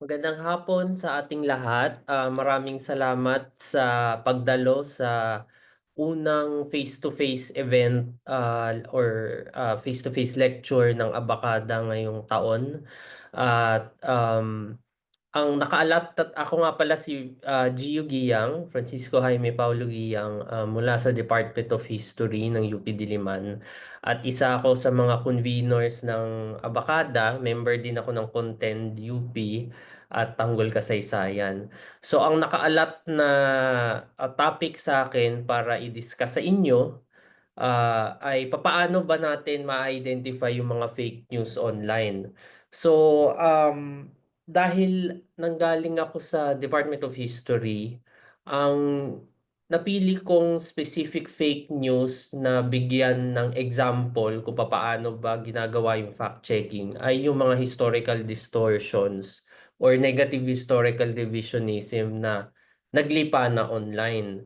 Magandang hapon sa ating lahat. Maraming salamat sa pagdalo sa unang face-to-face event or face-to-face lecture ng Abacada ngayong taon. At ang nakaalat at ako nga pala si Gio Giyang, Francisco Jaime Paulo Giyang, mula sa Department of History ng UP Diliman. At isa ako sa mga conveners ng Abacada, member din ako ng Contend UP at Tanggol Kasaysayan. So ang nakaalat na topic sa akin para i-discuss sa inyo ay papaano ba natin ma-identify yung mga fake news online. So, dahil nanggaling ako sa Department of History, ang napili kong specific fake news na bigyan ng example kung papaano ba ginagawa yung fact-checking ay yung mga historical distortions or negative historical revisionism na naglipa na online.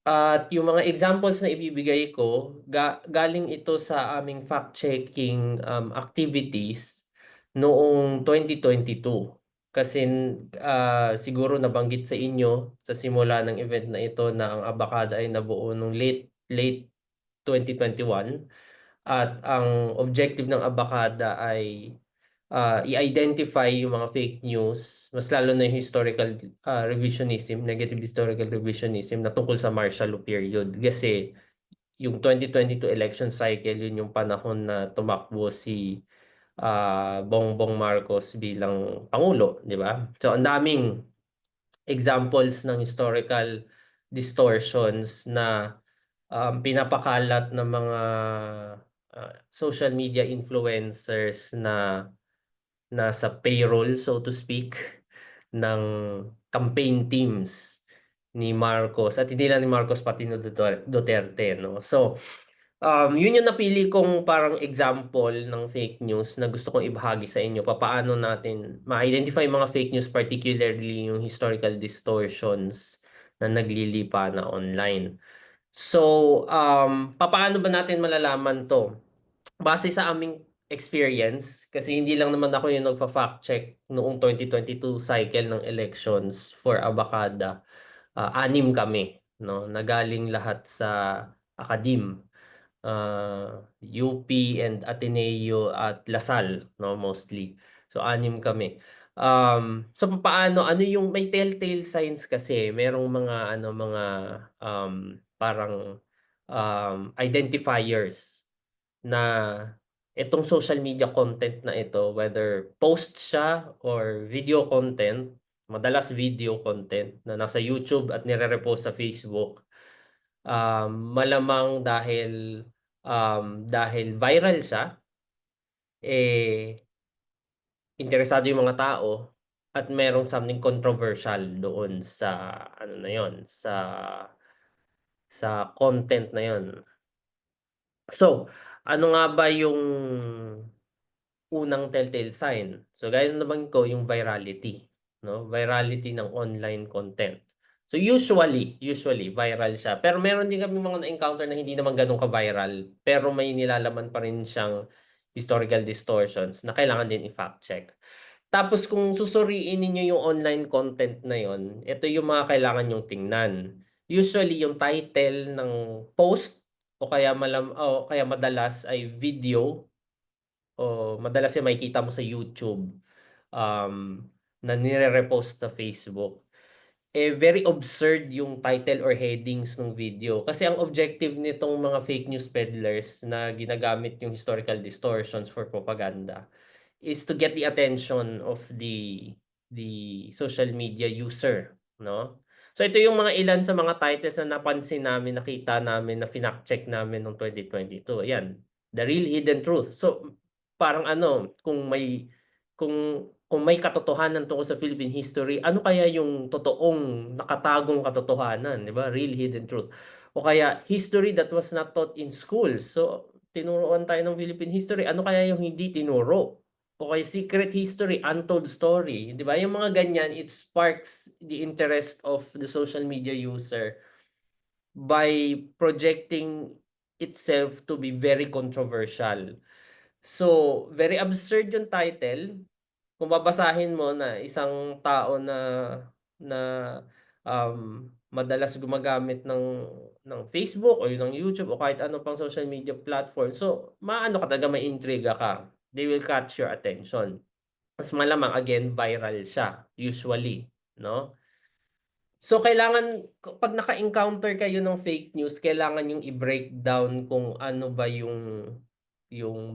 At yung mga examples na ibibigay ko, galing ito sa aming fact-checking activities noong 2022. Kasi siguro nabanggit sa inyo sa simula ng event na ito na ang Abacada ay nabuo noong late 2021 at ang objective ng Abacada ay i-identify yung mga fake news, mas lalo na yung historical revisionism, negative historical revisionism na tungkol sa martial law period. Kasi yung 2022 election cycle, yun yung panahon na tumakbo si Bongbong Marcos bilang Pangulo, di ba? So ang daming examples ng historical distortions na pinapakalat ng mga social media influencers na nasa payroll, so to speak, ng campaign teams ni Marcos at hindi lang ni Marcos pati ni Duterte, no? So, yun yung napili kong parang example ng fake news na gusto kong ibahagi sa inyo. Papaano natin ma-identify mga fake news, particularly yung historical distortions na naglilipa na online. So, papaano ba natin malalaman to? Base sa aming experience, kasi hindi lang naman ako yung nagfa-fact check noong 2022 cycle ng elections for Abacada. Anim kami, no? Nagaling lahat sa Akadim, UP and Ateneo at Lasal, no, mostly. So anim kami. So paano ano yung may telltale signs kasi merong mga parang identifiers na itong social media content na ito, whether post siya or video content, madalas video content na nasa YouTube at nire-repost sa Facebook, malamang dahil viral siya, eh, interesado yung mga tao at merong something controversial doon sa ano na yon, sa content na yon. So, ano nga ba yung unang telltale sign? So gaya ng nabanggit ko yung virality, no? Virality ng online content. So usually viral siya. Pero meron din kami mga na-encounter na hindi naman ganun ka-viral, pero may nilalaman pa rin siyang historical distortions na kailangan din i-fact check. Tapos kung susuriin ninyo yung online content na yon, ito yung mga kailangan yung tingnan. Usually yung title ng post o kaya madalas ay video o madalas yung makikita mo sa YouTube um, na nire-repost sa Facebook. Eh, very absurd yung title or headings ng video. Kasi ang objective nitong mga fake news peddlers na ginagamit yung historical distortions for propaganda is to get the attention of the social media user, no? So ito yung mga ilan sa mga titles na napansin namin, nakita namin, na finact check namin noong 2022. Ayan, The Real Hidden Truth. So parang ano, kung may katotohanan tungkol sa Philippine history, ano kaya yung totoong nakatagong katotohanan, di ba? Real Hidden Truth. O kaya history that was not taught in schools. So tinuruan tayo ng Philippine history, ano kaya yung hindi tinuro? O kaya secret history, untold story, di ba? Yung mga ganyan, it sparks the interest of the social media user by projecting itself to be very controversial. So, very absurd yung title. kung babasahin mo na isang tao na, madalas gumagamit ng Facebook o ng YouTube o kahit ano pang social media platform. So, maano ka talaga, maiintriga ka. They will catch your attention. Mas malamang again viral siya usually, 'no? So, kailangan 'pag naka-encounter kayo ng fake news, kailangan niyong i-breakdown kung ano ba yung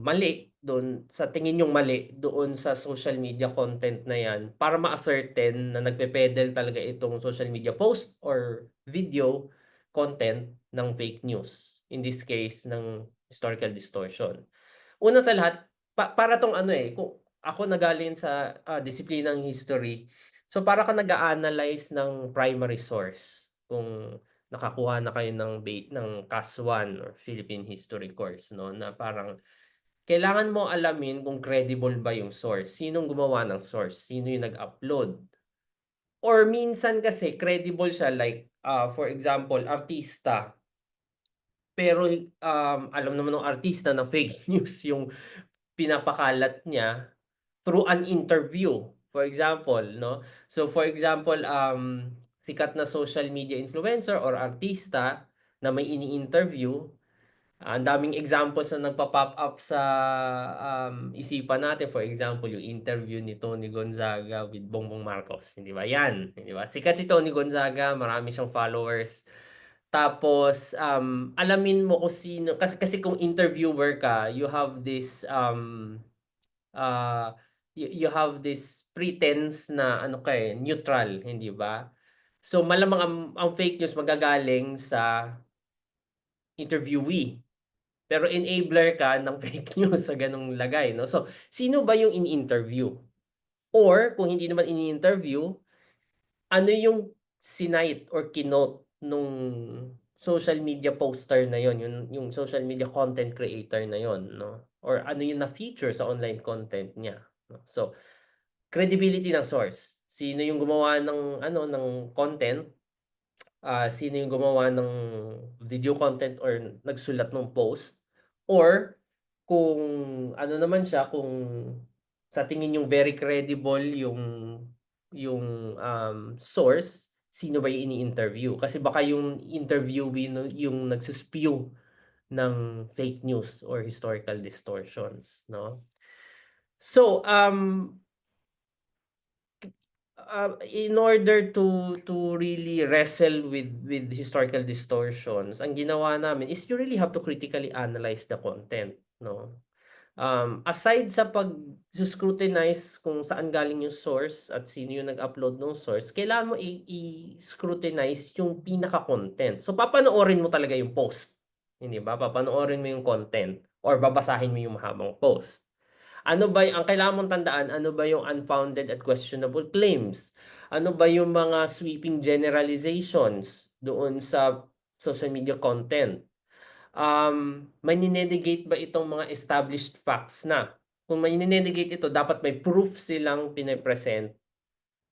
mali do'n sa tingin niyong mali doon sa social media content na 'yan para ma-ascertain na nagpe-peddle talaga itong social media post or video content ng fake news. In this case, ng historical distortion. Una sa lahat, para 'tong ano, kung ako nagaling sa, disiplinang history, so para ka nag-a-analyze ng primary source kung nakakuha na kayo ng CAS 1 or Philippine History course 'no, na parang kailangan mo alamin kung credible ba yung source, sinong gumawa ng source, sino yung nag-upload. Or minsan kasi credible siya like, for example, artista, pero, alam naman ng artista na fake news yung pinapakalat niya through an interview, for example, 'no? So, for example, sikat na social media influencer or artista na may ini-interview, ang daming examples na nagpa-pop up sa, isipan natin. For example, yung interview ni Tony Gonzaga with Bongbong Marcos, hindi ba 'yan, hindi ba? Sikat si Tony Gonzaga, marami siyang followers. Tapos, alamin mo kung sino, kasi kung interviewer ka, you have this, ah, you have this pretense na ano ka, neutral, hindi ba? So, malamang ang fake news manggagaling sa interviewee, pero enabler ka ng fake news sa gano'ng lagay 'no. So, sino ba yung ini-interview? Or kung hindi naman ini-interview, ano yung sinight or kinote nung social media poster na yon, yung social media content creator na yon, 'no? Or ano yung na-feature sa online content niya, 'no. So, credibility ng source. Sino yung gumawa ng ano, ng content, sino yung gumawa ng video content or nagsulat ng post, or kung ano naman siya, kung sa tingin yung very credible source, sino ba yung ini-interview? Kasi baka yung interviewee no yung nagsu-spew ng fake news or historical distortions, 'no? So, in order to really wrestle with historical distortions, ang ginawa namin is you really have to critically analyze the content, 'no? Aside sa pag-scrutinize kung saan galing yung source at sino yung nag-upload nung source, kailangan mo i-scrutinize yung pinaka-content. So, papanoorin mo talaga yung post, hindi ba? Papanoorin mo yung content or babasahin mo yung mahabang post. Ano ba ang kailangan mong tandaan, ano ba yung unfounded at questionable claims? Ano ba yung mga sweeping generalizations doon sa social media content? Mani-negate ba itong mga established facts na? Kung mani-negate ito, dapat may proof silang pine-present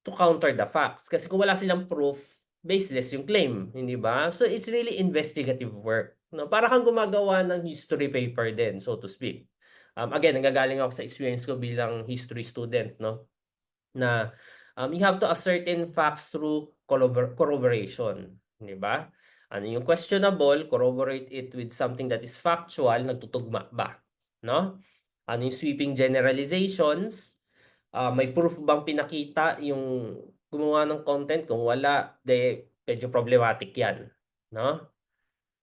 to counter the facts. Kasi kung wala silang proof, baseless yung claim, hindi ba? So, it's really investigative work, 'no? Para kang gumagawa ng history paper din, so to speak. Again, nanggagaling ako sa experience ko bilang history student, 'no, na, you have to ascertain facts through corroboration, 'di ba? Ano yung questionable, corroborate it with something that is factual, nagtutugma ba, 'no? Ano yung sweeping generalizations, may proof bang pinakita yung gumawa ng content? Kung wala, medyo problematic 'yan, 'no?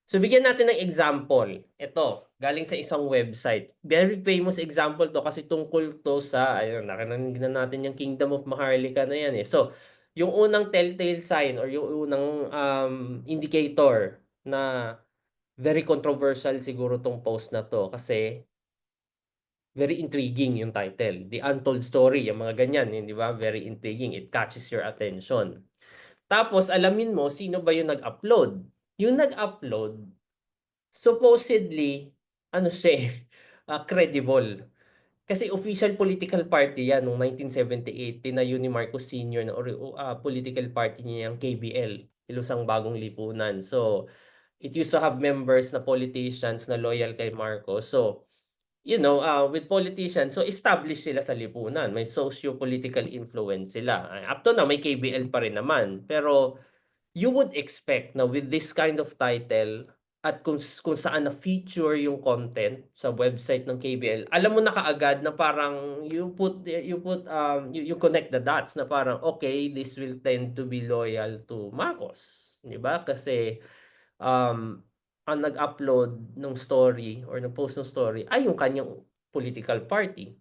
So, bigyan natin ng example. Ito, galing sa isang website. Very famous example 'to kasi tungkol 'to sa ayun, narinig na natin yung Kingdom of Maharlika na 'yan, eh. So, yung unang telltale sign or yung unang, indicator na very controversial siguro 'tong post na 'to kasi very intriguing yung title, The Untold Story, yung mga ganyan, eh, 'di ba? Very intriguing, it catches your attention. Tapos alamin mo sino ba yung nag-upload. Yung nag-upload, supposedly ano siya, credible. Kasi official political party 'yan nung 1978, tinayo ni Marcos Sr. na political party niya, yang KBL, Kilusang Bagong Lipunan. So, it used to have members na politicians na loyal kay Marcos. So, with politicians, so established sila sa lipunan, may socio-political influence sila. Up to now, may KBL pa rin naman. Pero you would expect na with this kind of title at kung saan na feature yung content sa website ng KBL, alam mo na kaagad na parang you connect the dots na parang okay, this will tend to be loyal to Marcos, 'di ba? Kasi um, ang nag-upload ng story or nag-post ng story ay yung kanyang political party.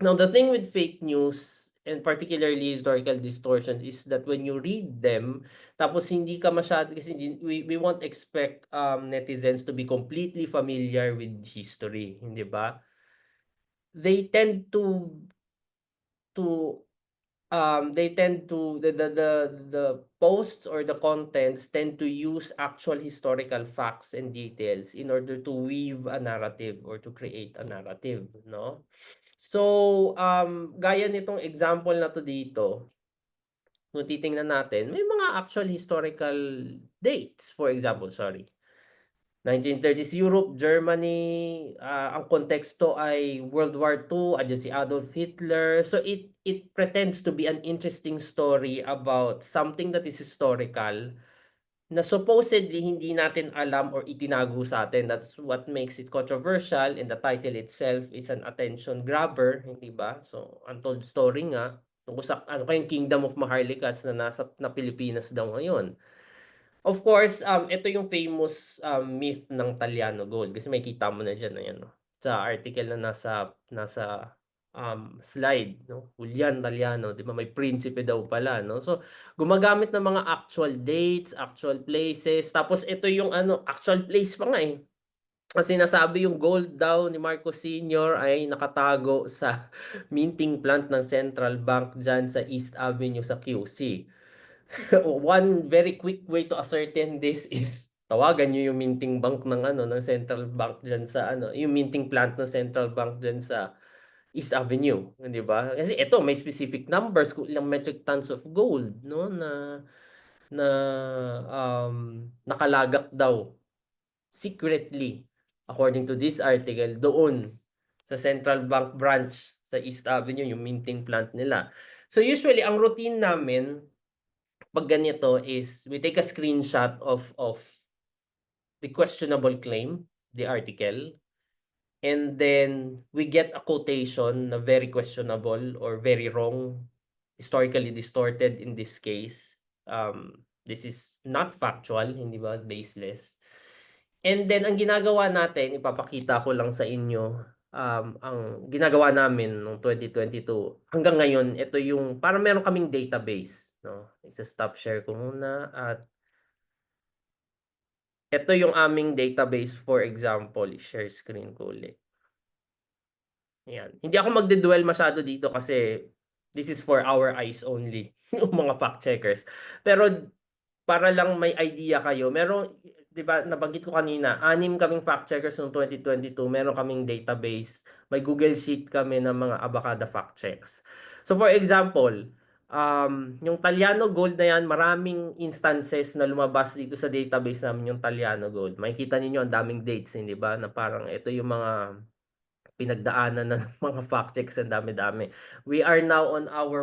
Now, the thing with fake news and particularly historical distortions is that when you read them, tapos hindi ka masyado, kasi we won't expect netizens to be completely familiar with history, hindi ba? They tend to they tend to the posts or the contents tend to use actual historical facts and details in order to weave a narrative or to create a narrative, no? So, gaya nitong example na 'to dito, kung titingnan natin, may mga actual historical dates. For example, sorry, 1930s Europe, Germany, ang konteksto ay World War II, andiyan si Adolf Hitler. So it pretends to be an interesting story about something that is historical na supposedly hindi natin alam or itinago sa atin. That's what makes it controversial, and the title itself is an attention grabber, hindi ba? So, untold story nga tungkol sa ano kayang Kingdom of Maharlikas na Pilipinas daw ngayon. Of course, ito yung famous myth ng Taliano Gold, kasi makikita mo na diyan, ayan, no, sa article na nasa slide, no? Julian Taliano, 'di ba, may prinsipe daw pala, no? So, gumagamit ng mga actual dates, actual places, tapos ito yung ano, actual place pa nga, eh. Kasi sinasabi yung gold daw ni Marcos Sr. ay nakatago sa minting plant ng Central Bank diyan sa East Avenue sa QC. One very quick way to ascertain this is tawagan niyo yung minting bank ng ano, ng Central Bank diyan sa ano, yung minting plant ng Central Bank diyan sa East Avenue, 'di ba? Kasi ito may specific numbers kung ilang metric tons of gold, no, na nakalagak daw secretly according to this article doon sa Central Bank branch sa East Avenue, yung minting plant nila. So usually ang routine namin pag ganito is we take a screenshot of the questionable claim, the article, and then we get a quotation na very questionable or very wrong, historically distorted in this case. This is not factual, hindi ba? Baseless. And then ang ginagawa natin, ipapakita ko lang sa inyo, ang ginagawa namin noong 2022 hanggang ngayon, ito yung parang meron kaming database, no? Isa-stop share ko muna at ito yung aming database, for example, i-share screen ko ulit. Ayan. Hindi ako magde-dwell masyado dito kasi this is for our eyes only, yung mga fact checkers. Pero para lang may idea kayo, meron, 'di ba, nabanggit ko kanina, 6 kaming fact checkers noong 2022, meron kaming database, may Google Sheet kami ng mga abakada fact checks. So for example, yung Taliano Gold na yan, maraming instances na lumabas dito sa database namin yung Taliano Gold. Makikita ninyo ang daming dates, hindi ba? Na parang ito yung mga pinagdaanan ng mga fact checks, ang dami-dami. We are now on our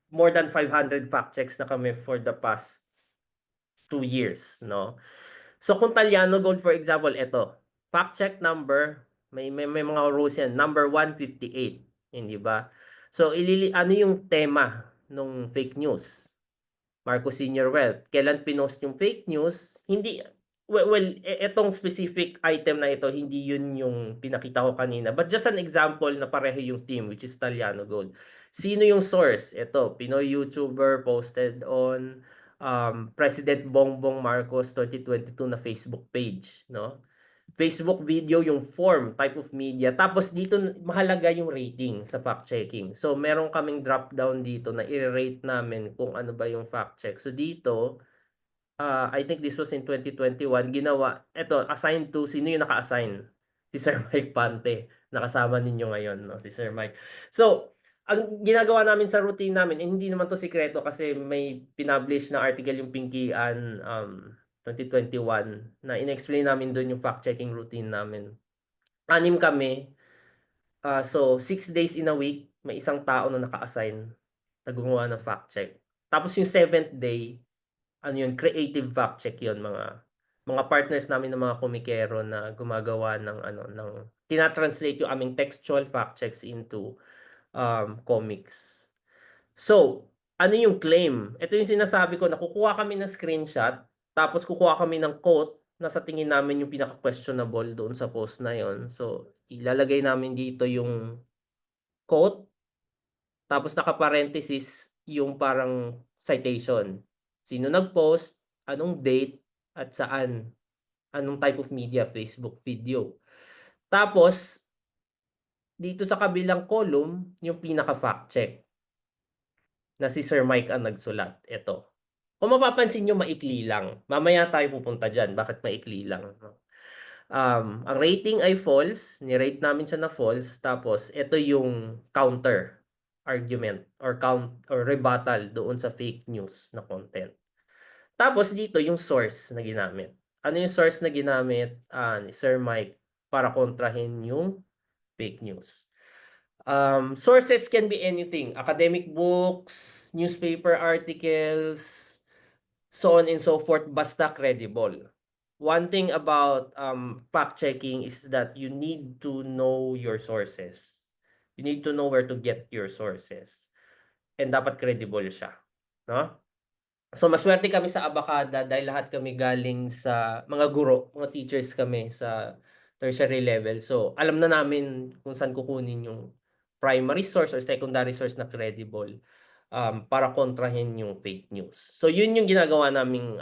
more than 500 fact checks na kami for the past 2 years, no? So kung Taliano Gold, for example, ito, fact check number, may mga rules yan, number 158, hindi ba? So ano yung tema nung fake news? Marcos Senior Wealth. Kailan pinost yung fake news? Hindi, etong specific item na ito, hindi yun yung pinakita ko kanina. But just an example na pareho yung theme, which is Taliano Gold. Sino yung source? Ito, Pinoy YouTuber posted on President Bongbong Marcos 2022 na Facebook page, no? Facebook video yung form, type of media. Tapos dito mahalaga yung rating sa fact checking. So meron kaming drop down dito na i-rate namin kung ano ba yung fact check. So dito, I think this was in 2021, ginawa, eto, assigned to, sino yung naka-assign? Si Sir Mike Pante. Nakasama ninyo ngayon, no? Si Sir Mike. So, ang ginagawa namin sa routine namin, hindi naman to sikreto kasi may pinublish na article yung Pinkian 2021 na in-explain namin doon yung fact-checking routine namin. 6 kami. So 6 days in a week, may isang tao na naka-assign na gumawa ng fact check. Tapos yung 7th day, ano yun, creative fact check yun, mga partners namin ng mga komikero na gumagawa ng ano ng tina-translate yung aming textual fact checks into comics. So, ano yung claim? Ito yung sinasabi ko na kukuha kami ng screenshot, tapos kukuha kami ng quote na sa tingin namin yung pinaka-questionable doon sa post na yon. So, ilalagay namin dito yung quote, tapos naka-parenthesis yung parang citation. Sino nag-post, anong date, at saan. Anong type of media, Facebook, video. Tapos, dito sa kabilang column, yung pinaka-fact check na si Sir Mike ang nagsulat. Ito. Kung mapapansin nyo, maikli lang. Mamaya tayo pupunta dyan. Bakit maikli lang? No? Ang rating ay false. Ni-rate namin siya na false. Tapos, ito yung counter argument or rebuttal doon sa fake news na content. Tapos, dito yung source na ginamit. Ano yung source na ginamit ni Sir Mike para kontrahin yung fake news? Sources can be anything. Academic books, newspaper articles, so on and so forth, basta credible. One thing about fact-checking is that you need to know your sources. You need to know where to get your sources. And dapat credible siya. No? So maswerte kami sa Abacada dahil lahat kami galing sa mga guro, mga teachers kami sa tertiary level. So alam na namin kung saan kukunin yung primary source or secondary source na credible para kontrahin yung fake news. So yun yung ginagawa naming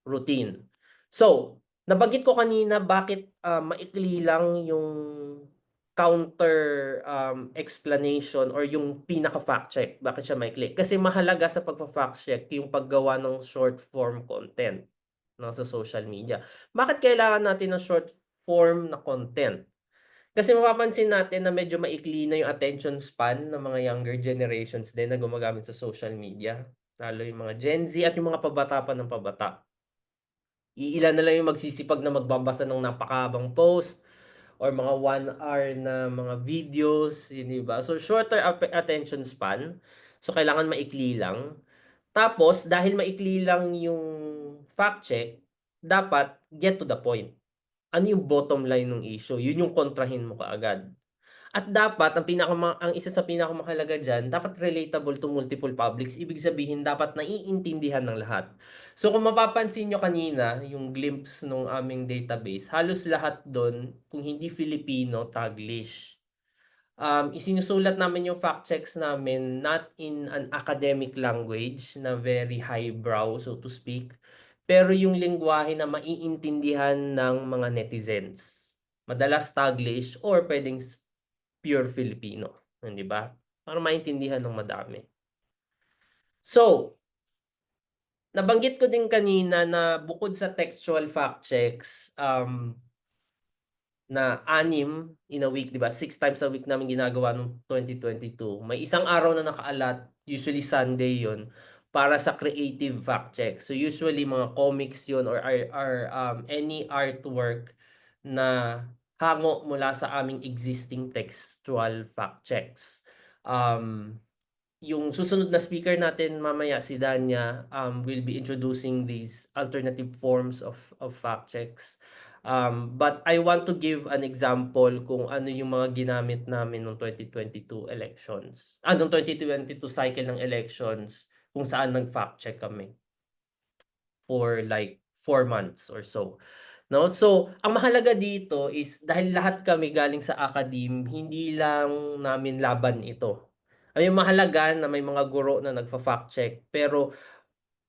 routine. So nabanggit ko kanina bakit maikli lang yung counter explanation or yung pinaka fact check. Bakit siya maikli? Kasi mahalaga sa pagpa-fact check yung paggawa ng short form content sa social media. Bakit kailangan natin ng short form na content? Kasi mapapansin natin na medyo maikli na yung attention span ng mga younger generations din na gumagamit sa social media. Lalo yung mga Gen Z at yung mga pabata pa ng pabata. Iilan na lang yung magsisipag na magbabasa ng napakahabang post or mga 1 hour na mga videos, hindi ba? So, shorter attention span. So, kailangan maikli lang. Tapos, dahil maikli lang yung fact check, dapat get to the point. Ano yung bottom line ng issue? Yun yung kontrahin mo kaagad. At dapat ang isa sa pinakamahalaga diyan, dapat relatable to multiple publics. Ibig sabihin dapat naiintindihan ng lahat. So kung mapapansin nyo kanina, yung glimpse nung aming database, halos lahat doon, kung hindi Filipino, Taglish. Isinusulat namin yung fact checks namin not in an academic language na very highbrow, so to speak, pero yung lengguwahe na maiintindihan ng mga netizens. Madalas Taglish or pwedeng pure Filipino, hindi ba? Para maintindihan ng madami. So, nabanggit ko din kanina na bukod sa textual fact checks, na 6 in a week, 'di ba? 6 times a week namin ginagawa nung 2022. May isang araw na nakaalat, usually Sunday 'yon, para sa creative fact check. So usually mga comics 'yon or any artwork na hango mula sa aming existing textual fact checks. Um, yung susunod na speaker natin mamaya, si Danya, will be introducing these alternative forms of fact checks. But I want to give an example kung ano yung mga ginamit namin noong 2022 elections. Noong 2022 cycle ng elections, kung saan nag-fact check kami for like 4 months or so. No? So, ang mahalaga dito is dahil lahat kami galing sa academe, hindi lang namin laban ito. Ay mahalaga na may mga guro na nagfa-fact check, pero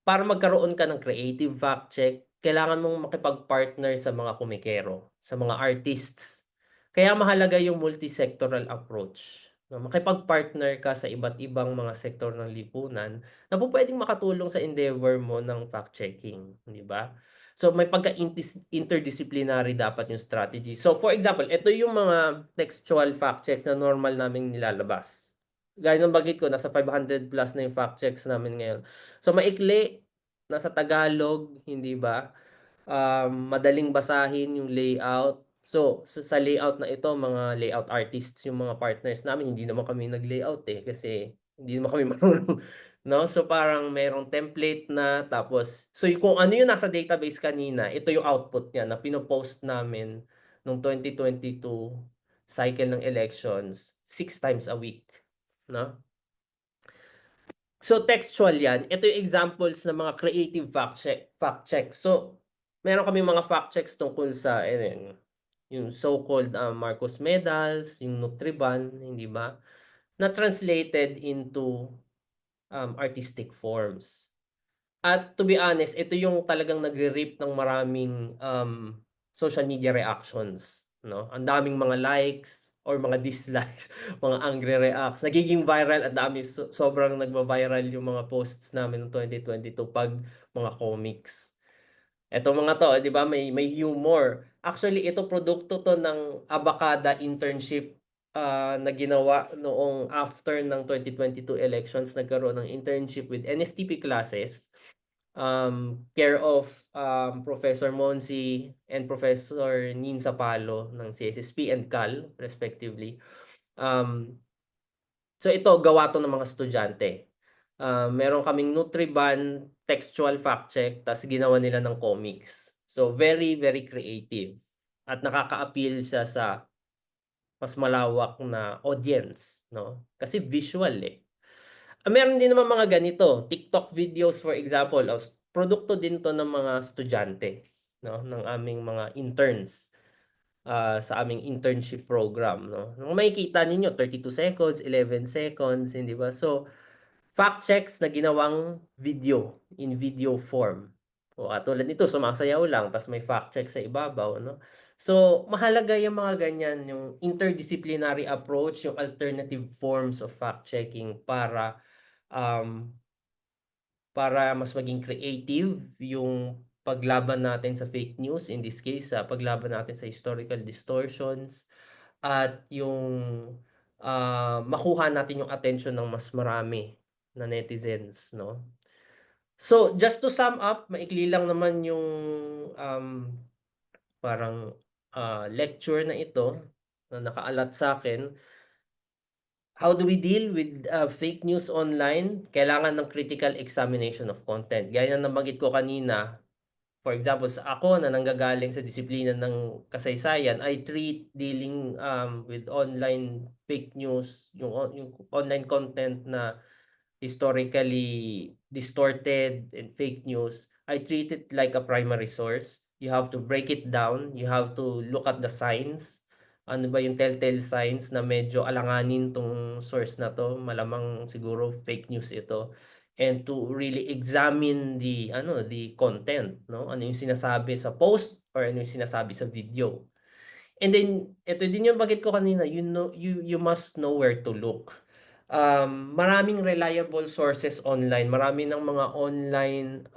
para magkaroon ka ng creative fact check, kailangan mong makipag-partner sa mga komikero, sa mga artists. Kaya mahalaga yung multi-sectoral approach. No, makipag-partner ka sa iba't ibang mga sektor ng lipunan na pupuwedeng makatulong sa endeavor mo ng fact checking, 'di ba? So may interdisciplinary dapat yung strategy. So for example, ito yung mga textual fact checks na normal naming nilalabas. Gaya ng banggit ko, nasa 500 plus na yung fact checks namin ngayon. So maikli, nasa Tagalog, hindi ba? Madaling basahin yung layout, So, sa layout na ito, mga layout artists yung mga partners namin, hindi naman kami nag-layout, kasi hindi naman kami marunong, 'no? So, parang merong template na tapos so yung kung ano yung nasa database kanina, ito yung output niya na pino-post namin nung 2022 cycle ng elections 6 times a week, 'no? So, textual 'yan. Ito yung examples ng mga creative fact check. So, meron kaming mga fact checks tungkol sa ayan, yung so-called, Marcos Medals, yung Nutriban, hindi ba? Na translated into, artistic forms. At to be honest, ito yung talagang nagre-reap ng maraming, social media reactions, 'no? Ang daming mga likes or mga dislikes, mga angry reacts. Nagiging viral, ang dami, sobrang nagva-viral yung mga posts namin noong 2022 'pag mga comics. Etong mga 'to, 'di ba, may humor. Actually, ito produkto 'to ng Abacada internship, na ginawa noong after ng 2022 elections. Nagkaroon ng internship with NSTP classes, care of, Professor Monsi and Professor Nin Sapalo ng CSSP and CAL respectively. So ito gawa 'to ng mga estudyante. Meron kaming Nutriban textual fact check ta's ginawa nila ng comics. So very, very creative at nakaka-appeal siya sa mas malawak na audience, 'no? Kasi visual, eh. Meron din naman mga ganito, TikTok videos for example, produkto din 'to ng mga estudyante, 'no, ng aming mga interns, sa aming internship program, 'no. Kung makikita ninyo 2 seconds, 11 seconds, hindi ba? So, fact checks na ginawang video, in video form. O katulad nito sumasayaw lang ta's may fact check sa ibabaw, 'no. So, mahalaga yung mga ganyan, yung interdisciplinary approach, yung alternative forms of fact checking um, para mas maging creative yung paglaban natin sa fake news, in this case, sa paglaban natin sa historical distortions at yung, makuha natin yung attention ng mas marami na netizens, 'no? So, just to sum up, maikli lang naman yung, um, parang, lecture na ito na nakaalat sa akin. How do we deal with, fake news online? Kailangan ng critical examination of content. Gaya ng nabanggit ko kanina, for example, sa ako na nanggagaling sa disiplina ng kasaysayan, I treat dealing, with online fake news, yung online content na historically distorted and fake news, I treat it like a primary source. You have to break it down, you have to look at the signs. Ano ba yung telltale signs na medyo alanganin 'tong source na 'to, malamang siguro fake news ito. And to really examine the ano, the content, 'no? Ano yung sinasabi sa post or ano yung sinasabi sa video. And then eto din yung banggit ko kanina, you must know where to look. Maraming reliable sources online, marami ng mga online,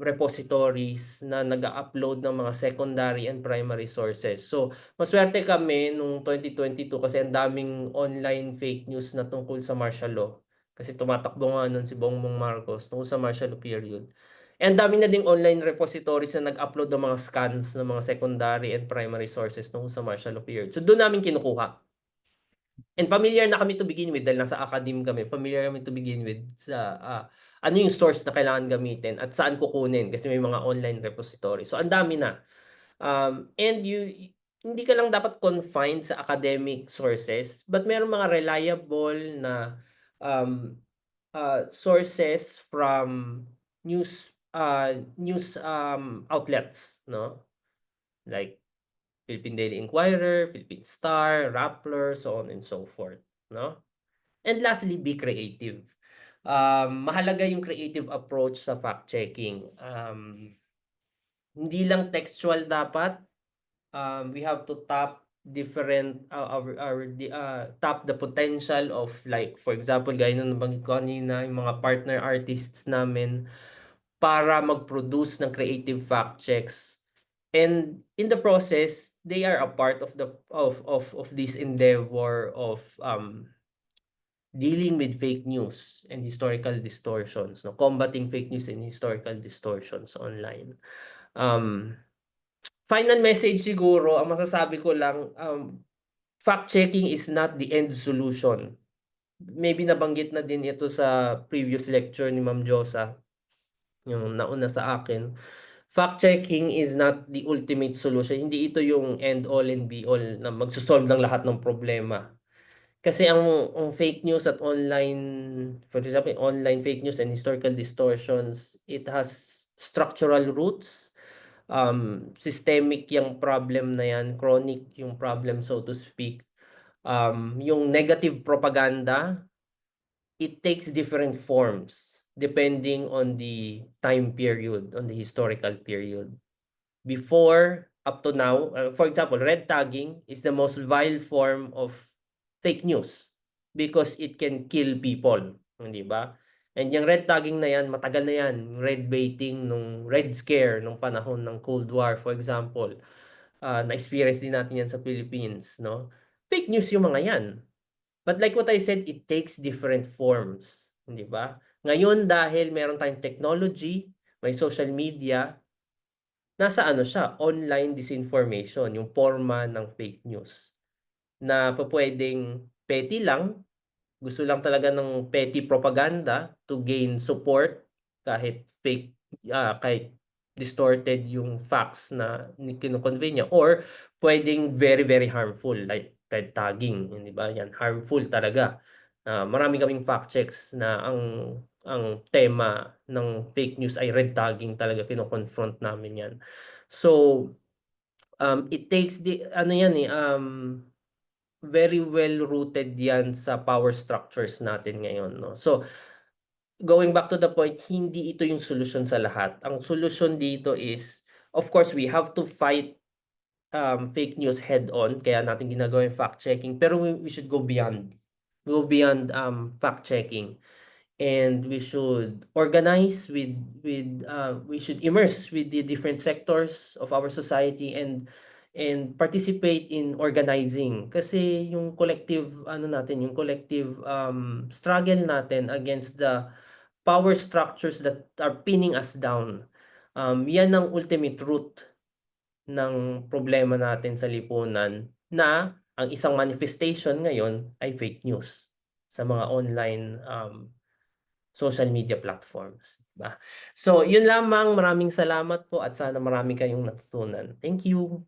repositories na nag-a-upload ng mga secondary and primary sources. So, masuwerte kami nung 2022 kasi ang daming online fake news na tungkol sa martial law. Kasi tumatakbo nga nun si Bongbong Marcos tungkol sa martial law period. And dami na ding online repositories na nag-upload ng mga scans ng mga secondary and primary sources tungkol sa martial law period. So, dun namin kinukuha. And familiar na kami to begin with dahil nasa academe kami, familiar kami to begin with sa, ano yung source na kailangan gamitin at saan kukunin kasi may mga online repository. So, ang dami na. And hindi ka lang dapat confined sa academic sources, but merong mga reliable na, sources from news outlets, 'no? Like Philippine Daily Inquirer, Philippine Star, Rappler, so on and so forth, 'no? And lastly, be creative. Mahalaga yung creative approach sa fact checking. Hindi lang textual dapat, we have to tap different, tap the potential of, like for example gaya ng nabanggit ko kanina, yung mga partner artists namin para mag-produce ng creative fact checks. And in the process, they are a part of this endeavor of, dealing with fake news and historical distortions, 'no, combating fake news and historical distortions online. Um final message siguro, ang masasabi ko lang, fact checking is not the end solution. Maybe nabanggit na din ito sa previous lecture ni Ma'am Josa, yung nauna sa akin. Fact checking is not the ultimate solution. Hindi ito yung end all and be all na magsosolve ng lahat ng problema. Kasi ang fake news at online, for example, online fake news and historical distortions, it has structural roots. Systemic yung problem na yan, chronic yung problem, so to speak. Yung negative propaganda, it takes different forms depending on the time period, on the historical period. Before, up to now, for example, red tagging is the most vile form of fake news because it can kill people, hindi ba? And yung red tagging na yan, matagal na yan. Red baiting nung Red Scare nung panahon ng Cold War, for example. Na-experience din natin yan sa Philippines, no? Fake news yung mga yan. But like what I said, it takes different forms, hindi ba? Ngayon dahil meron tayong technology, may social media, nasa ano siya, online disinformation, yung forma ng fake news. Na pupuwedeng petty lang, gusto lang talaga ng petty propaganda to gain support kahit fake, kahit distorted yung facts na kino-convey niya, or puwedeng very, very harmful like red tagging, hindi ba? Yan, harmful talaga. Marami kaming fact checks na ang tema ng fake news ay red tagging talaga, kino-confront namin yan. So, it takes the ano yan, very well rooted yan sa power structures natin ngayon, no? So, going back to the point, hindi ito yung solusyon sa lahat. Ang solusyon dito is, of course, we have to fight fake news head on, kaya natin ginagawa yung fact checking, pero we should go beyond. Go beyond fact checking. And we should organize we should immerse with the different sectors of our society and participate in organizing, kasi yung collective ano natin, yung collective struggle natin against the power structures that are pinning us down, yan ang ultimate root ng problema natin sa lipunan, na ang isang manifestation ngayon ay fake news sa mga online social media platforms, 'di ba? So, yun lamang. Maraming salamat po at sana marami kayong natutunan. Thank you.